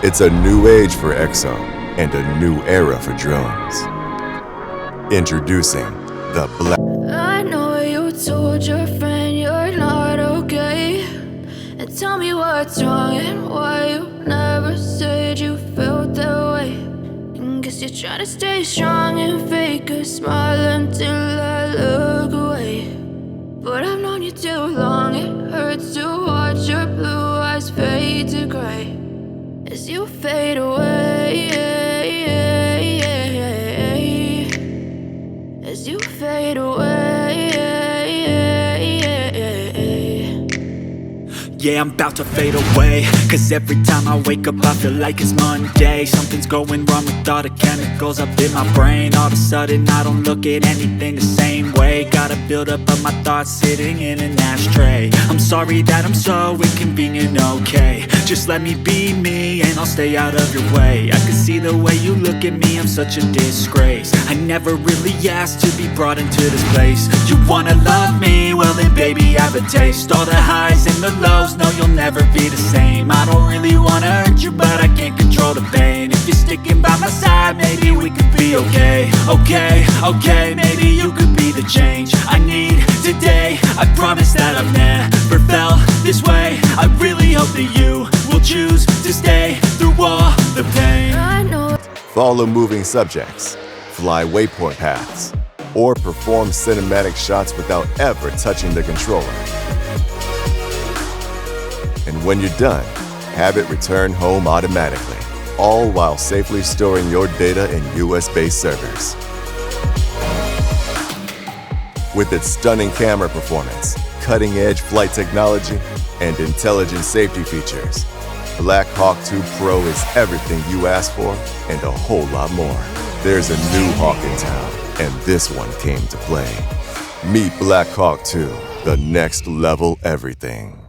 It's a new age for Exo and a new era for drones. Introducing the Black. I know you told your friend you're not okay, and tell me what's wrong and why you never said you felt that way. And guess you're trying to stay strong and fake a smile until I look away. But I've known you too long, it hurts to watch your blue eyes fade to gray as you fade away, as you fade away. Yeah, I'm about to fade away, cause every time I wake up I feel like it's Monday. Something's going wrong with all the chemicals up in my brain. All of a sudden I don't look at anything the same way. Gotta build up of my thoughts sitting in an ashtray. I'm sorry that I'm so inconvenient, okay. Just let me be me and I'll stay out of your way. I can see the way you look at me, I'm such a disgrace. I never really asked to be brought into this place. You wanna love me? Well then baby have a taste. All the highs and the lows, no you'll never be the same. I don't really wanna hurt you but I can't control the pain. If you're sticking by my side maybe we could be okay. Okay, maybe you could be the change I need today. I promise that I've never felt this way. I really hope that you will choose to stay through all the pain. I know. Follow moving subjects, fly waypoint paths, or perform cinematic shots without ever touching the controller. And when you're done, have it return home automatically, all while safely storing your data in US-based servers. With its stunning camera performance, cutting-edge flight technology, and intelligent safety features, Black Hawk 2 Pro is everything you asked for and a whole lot more. There's a new Hawk in town, and this one came to play. Meet Black Hawk 2, the next level everything.